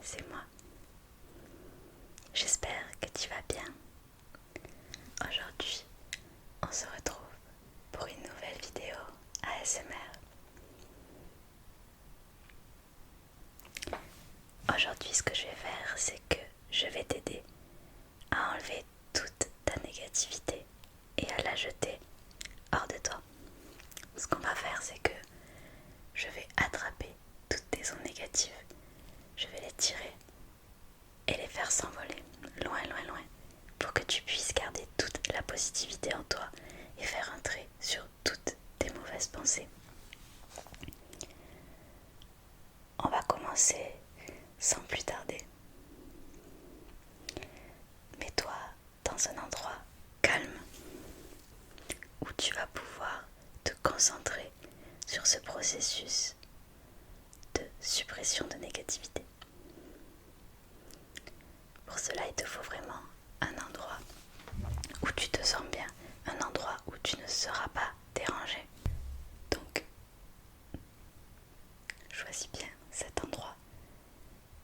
c'est moi. J'espère que tu vas bien. Aujourd'hui, on se retrouve pour une nouvelle vidéo ASMR. Aujourd'hui, ce que je vais faire, c'est que je vais t'aider à enlever toute ta négativité et à la jeter hors de toi. Ce qu'on va faire, c'est que je vais attraper toutes tes ondes négatives, je vais les tirer et les faire s'envoler loin, loin, loin, pour que tu puisses garder toute la positivité en toi et faire un trait sur toutes tes mauvaises pensées. On va commencer sans plus tarder. Mets-toi dans un endroit calme où tu vas pouvoir te concentrer sur ce processus de suppression de négativité. Pour cela, il te faut vraiment un endroit où tu te sens bien, un endroit où tu ne seras pas dérangé. Donc, choisis bien cet endroit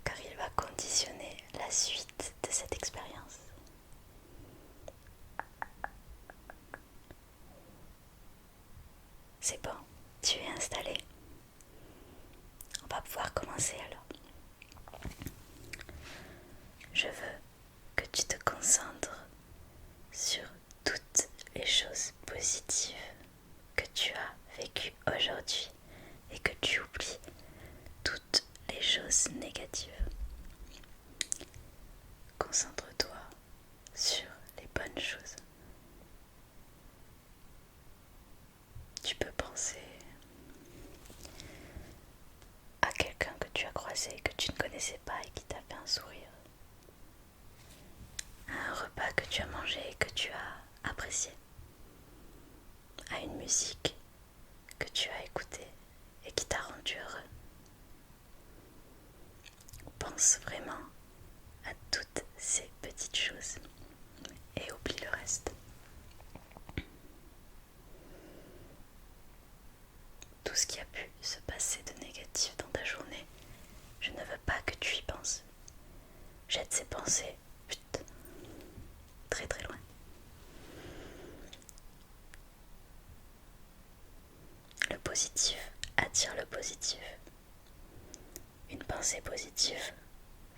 car il va conditionner la suite de cette expérience. C'est bon, tu es installé. On va pouvoir commencer alors. Je veux que tu te concentres sur toutes les choses positives que tu as vécues aujourd'hui et que tu oublies toutes les choses négatives. Concentre-toi sur les bonnes choses. Tu peux penser à quelqu'un que tu as croisé, que tu ne connaissais pas et qui t'a fait un sourire. À un repas que tu as mangé et que tu as apprécié. À une musique que tu as écoutée et qui t'a rendu heureux. Pense vraiment à toutes ces petites choses et oublie le reste. Tout ce qui a pu se passer de négatif dans ta journée, je ne veux pas que tu y penses. Jette ces pensées très très loin. Le positif attire le positif. Une pensée positive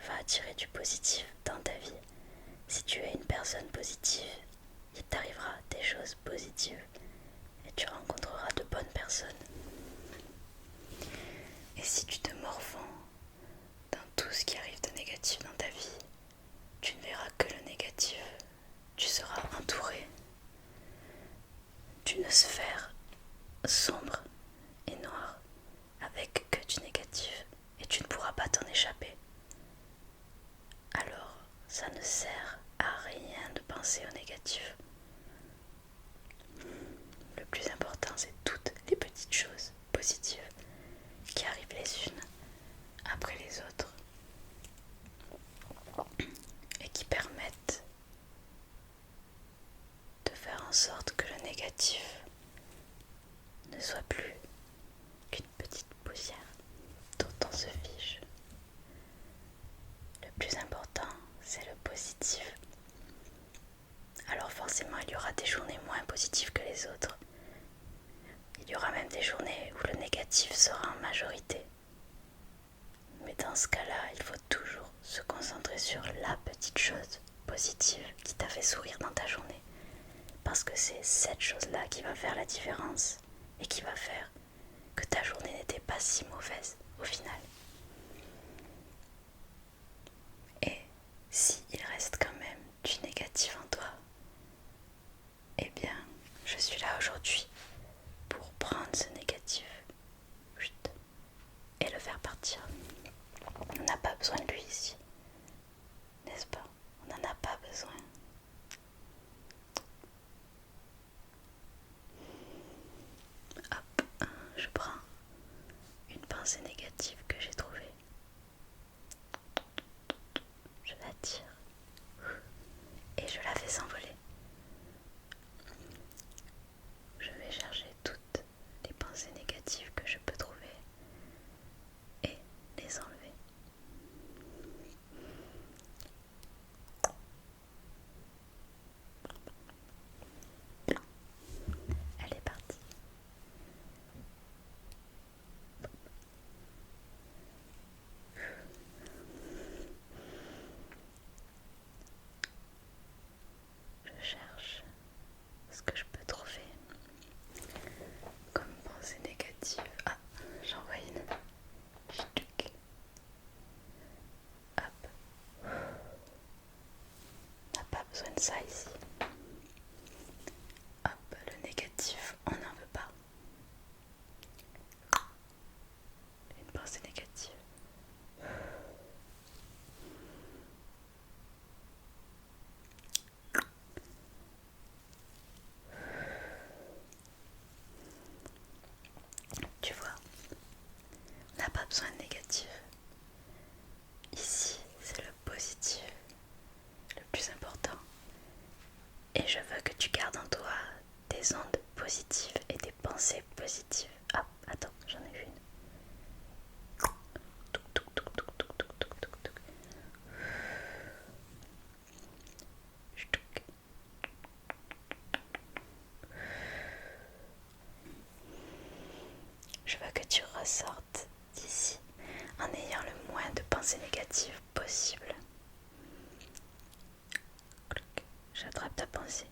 va attirer du positif dans ta vie. Si tu es une personne positive, il t'arrivera des choses positives et tu rencontreras de bonnes personnes. Et si tu te morfonds dans tout ce qui arrive de négatif dans ta vie, tu ne verras que le négatif. Tu seras entouré d'une sphère sombre et noire avec que du négatif et tu ne pourras pas t'en échapper. Alors, ça ne sert à rien de penser au négatif. Le plus important, c'est toutes les petites choses positives qui arrivent les unes après les autres et qui permettent de faire en sorte que le négatif ne soit plus qu'une petite poussière dont on se fiche. Le plus important, c'est le positif. Alors forcément, il y aura des journées moins positives que les autres. Il y aura même des journées où le négatif sera en majorité. Mais dans ce cas-là, il faut toujours se concentrer sur la petite chose positive qui t'a fait sourire dans ta journée. Parce que c'est cette chose-là qui va faire la différence et qui va faire que ta journée n'était pas si mauvaise au final. Et si il reste quand même du négatif en toi, eh bien, je suis là aujourd'hui pour prendre ce négatif et le faire partir. On n'a pas besoin de lui ici, n'est-ce pas? On n'en a pas besoin. Hop, je prends une pensée négative que j'ai trouvée. Je la tire et je la fais s'envoler. Je vais chercher toutes les pensées négatives que je peux trouver et les enlever. besoin de ça ici. Hop, le négatif, on n'en veut pas. Une pensée négative. Tu vois, on n'a pas besoin de négatif. Ici, c'est le positif, le plus important. Et je veux que tu gardes en toi des ondes positives et des pensées positives. Ah, attends, j'en ai vu une. Touc, touc, touc, touc, touc, touc, touc, touc, touc. Ch'touc. Je veux que tu ressortes d'ici en ayant le moins de pensées négatives possible. J'attrape ta pensée.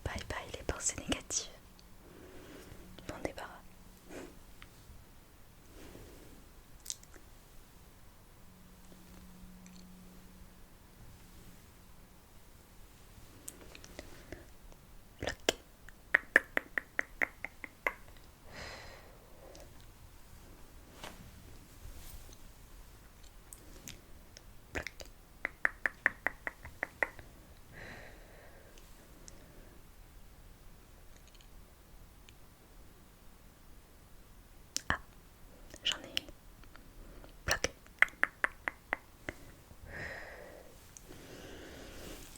Bye bye les pensées négatives. Bon débarras. Bloc. Bloc. Ah, j'en ai une. Bloc.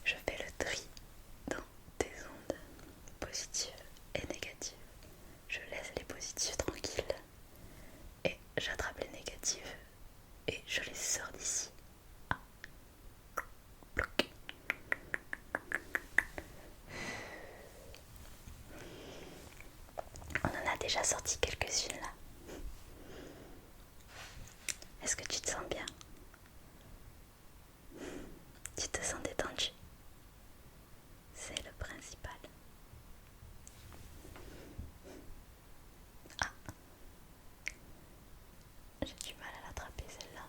Je fais le tri dans tes ondes positives et négatives. Je laisse les positives tranquilles et j'attrape les négatives et je les sors d'ici. Ah. Bloc. On en a déjà sorti quelques-unes là. Est-ce que tu te sens bien? Tu te sens détendu? C'est le principal. Ah, j'ai du mal à l'attraper celle-là.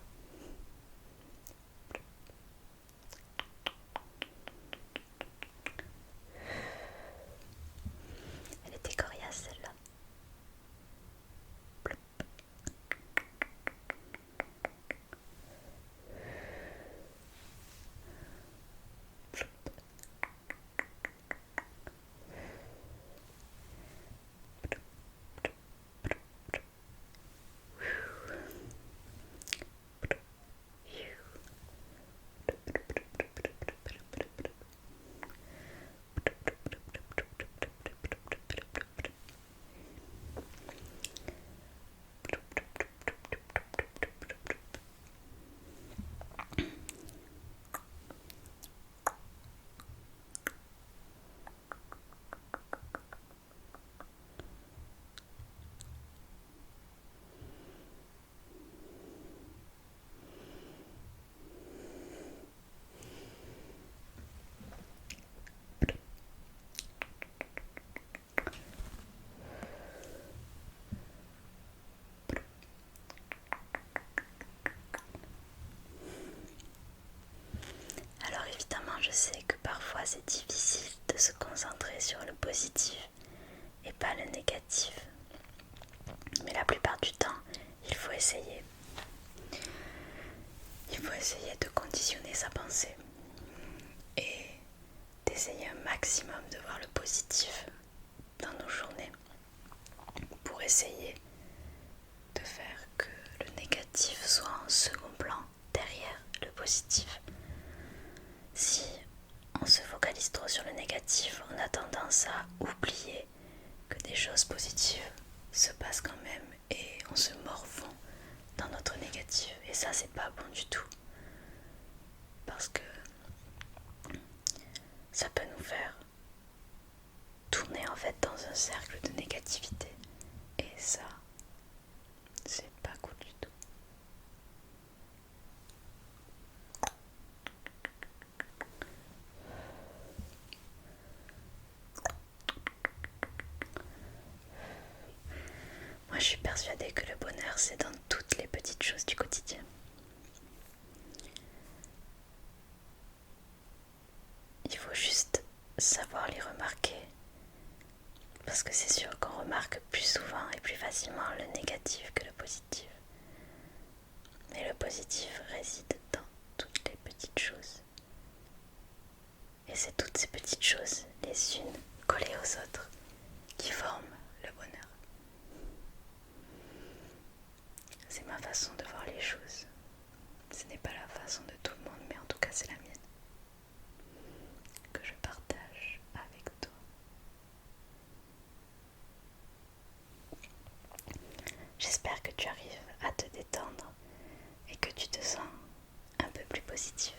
Elle était coriace celle-là. Alors évidemment, je sais que parfois c'est difficile de se concentrer sur le positif et pas le négatif. Mais la plupart du temps, il faut essayer. Il faut essayer de conditionner sa pensée et d'essayer un maximum de voir le positif dans nos journées pour essayer de faire que le négatif soit en second plan derrière le positif. Si on se focalise trop sur le négatif, on a tendance à oublier que des choses positives se passent quand même et on se morfond dans notre négatif. Et ça, c'est pas bon du tout. Parce que persuadée que le bonheur, c'est dans toutes les petites choses du quotidien. Il faut juste savoir les remarquer, parce que c'est sûr qu'on remarque plus souvent et plus facilement le négatif que le positif. Mais le positif réside dans toutes les petites choses. Et c'est toutes ces petites choses, les unes collées aux autres, qui forment le bonheur. C'est ma façon de voir les choses. Ce n'est pas la façon de tout le monde, mais en tout cas c'est la mienne, que je partage avec toi. J'espère que tu arrives à te détendre et que tu te sens un peu plus positif.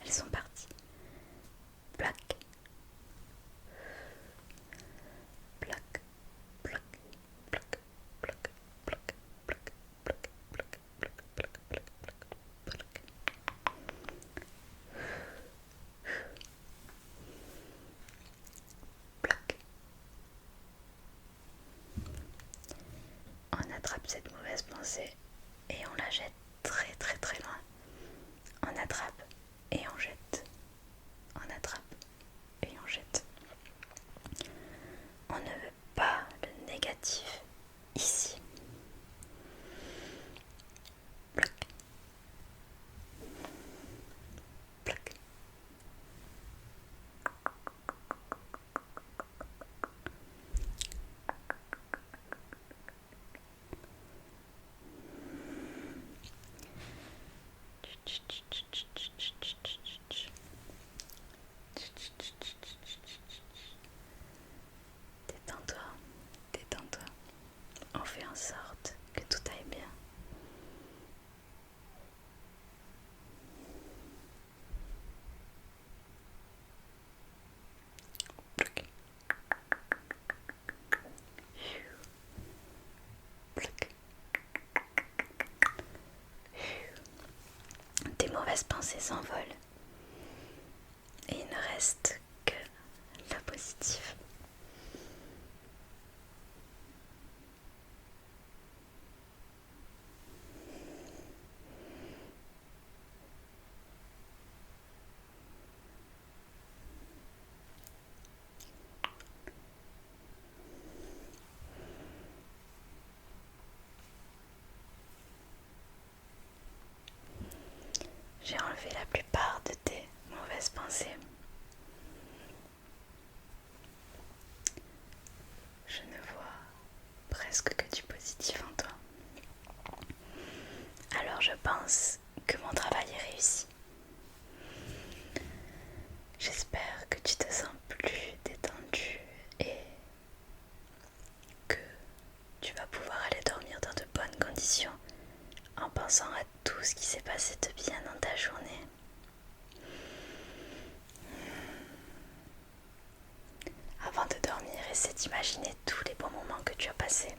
Elles sont parties. Plac. Plac. Plac. Plac. Plac. Plac. Plac. Plac. Plac. Plac. Plac. Plac. Plac. Plac. On attrape cette mauvaise pensée et on la jette très très très loin. On attrape et on jette. On attrape et on jette. On ne veut pas le négatif ici. Bloc. Bloc. Détends-toi, détends-toi. On fait en sorte que tout aille bien. Bloc. Bloc. Tes mauvaises pensées s'envolent et il ne reste que la positive. J'ai enlevé la plupart de tes mauvaises pensées. Je ne vois presque que du positif en toi. Alors je pense que mon travail est réussi. J'espère que tu te sens plus détendu et que tu vas pouvoir aller dormir dans de bonnes conditions en pensant à tout ce qui s'est passé de bien dans ta journée. Avant de dormir, essaie d'imaginer tous les bons moments que tu as passés.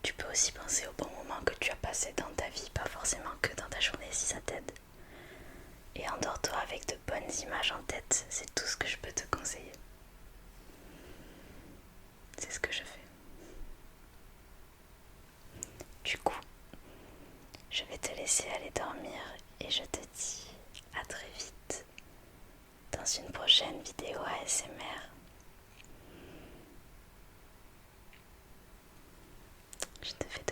Tu peux aussi penser aux bons moments que tu as passés dans ta vie, pas forcément que dans ta journée si ça t'aide. Et endors-toi avec de bonnes images en tête, c'est tout ce que je peux te conseiller. C'est ce que je fais. Du coup, je vais te laisser aller dormir et je te dis à très vite dans une prochaine vidéo ASMR. Je te fais